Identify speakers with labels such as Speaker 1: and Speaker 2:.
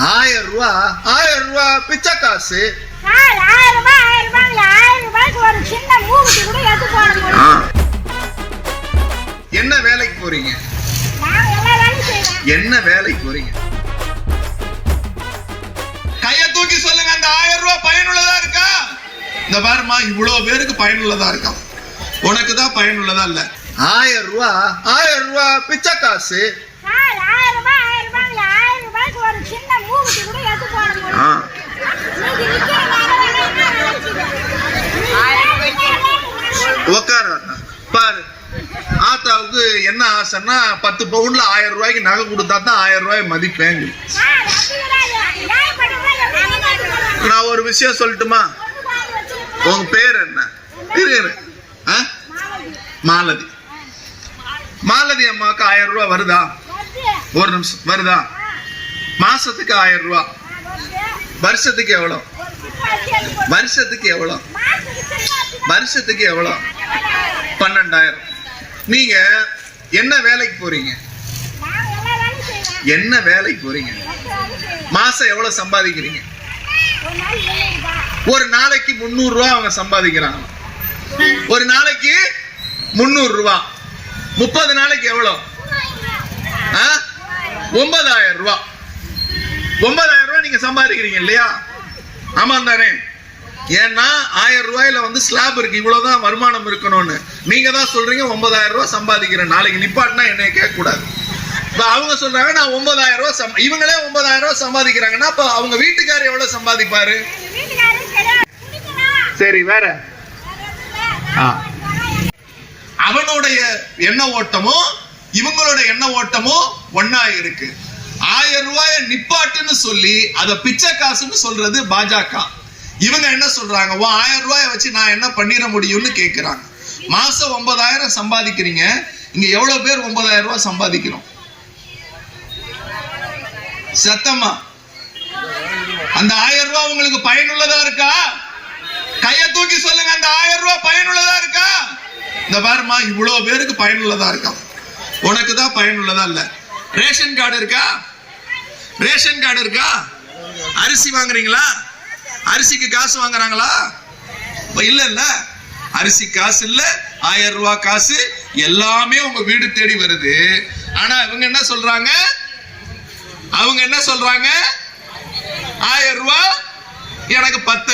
Speaker 1: 1000 ரூபாய் பிச்சை காசு. என்ன வேலைக்கு போறீங்க? என்ன வேலைக்கு போறீங்க? கைய தூக்கி சொல்லுங்க. அந்த 1000 ரூபாய் பயனுள்ளதா இருக்கா? இந்த பாருமா, இவ்வளவு பேருக்கு பயனுள்ளதா இருக்கா? உனக்கு தான் பயனுள்ளதா இல்ல. 1000 ரூபாய் பிச்சை காசு. உட்கார பாரு. ஆத்தாவுக்கு என்ன ஆசைன்னா 10 பவுன்ல 1000 ரூபாய்க்கு நகை கொடுத்தா தான் 1000 ரூபாய் மதிப்பேங்க. நான் ஒரு விஷயம் சொல்லட்டுமா? உங்க பேர் என்ன? மாலதி. மாலதி அம்மாவுக்கு 1000 ரூபாய் வருதா? ஒரு நிமிஷம், வருதா? மாசத்துக்கு 1000 ரூபாய். வருஷத்துக்கு எவ்வளவு? வருஷத்துக்கு எவ்வளவு? வருஷத்துக்கு எவ்வளவு? 12,000. நீங்க என்ன வேலைக்கு போறீங்க? என்ன வேலைக்கு போறீங்க? மாசம் எவ்வளவு சம்பாதிக்கிறீங்க? ஒரு நாளைக்கு 300 ரூபாய் அவங்க சம்பாதிக்கிறாங்க. ஒரு நாளைக்கு 300 ரூபாய். 30 நாளைக்கு எவ்வளவு? 9,000 ரூபாய். 9,000 ரூபாய் நீங்க சம்பாதிக்கிறீங்க இல்லையா? ஆமா தானே? ஏன்னா 1000 ரூபாயில வந்து ஸ்லாப் இருக்கு, இவ்வளவுதான் வருமானம் இருக்கணும்னு. நீங்க தான் சொல்றீங்க 9,000 ரூபாய் சம்பாதிக்கிறேன். நாளைக்கு நிப்பாட்டினா என்னைய கேட்க கூடாது. இப்ப அவங்க சொல்றாங்க நான் 9,000 ரூபாய், இவங்களே 9,000 ரூபாய் சம்பாதிக்கிறாங்கன்னா அப்ப அவங்க வீட்டுக்காரர் எவ்வளவு சம்பாதிப்பாரு? சரி, வேற அவனுடைய எண்ண ஓட்டமும் இவங்களோட எண்ண ஓட்டமும் ஒன்னா இருக்கு. 1000 ரூபாய நிப்பாட்டுன்னு சொல்லி அத பிச்சை காசுன்னு சொல்றது பாஜக. இவங்க என்ன சொல்றாங்க? 1000 ரூபாய வச்சு நான் என்ன பண்ணிட முடியும்னு கேக்குறாங்க. மாசம் 9,000 சம்பாதிக்கிறீங்க. இங்க எவ்வளவு பேர் 9,000 ரூபாய் சம்பாதிக்கிறோம்? சத்தமா அந்த 1000 ரூபாய் உங்களுக்கு பயனுள்ளதா இருக்கா? கைய தூக்கி சொல்லுங்க. அந்த 1000 ரூபாய் பயனுள்ளதா இருக்கா? இந்த பாருமா, இவ்வளவு பேருக்கு பயனுள்ளதா இருக்கா? உனக்கு தான் பயனுள்ளதா இல்ல. ரேஷன் கார்டு இருக்கா? ரேஷன் கார்டு இருக்கா? அரிசி வாங்குறீங்களா? அரிசிக்கு காசு வாங்குறாங்களா? இல்ல இல்ல, அரிசி காசு இல்ல, 1000 ரூபாய் காசு எல்லாமே உங்க வீடு தேடி வருது. ஆனா இவங்க என்ன சொல்றாங்க? அவங்க என்ன சொல்றாங்க? 1000 ரூபாய் எனக்கு 10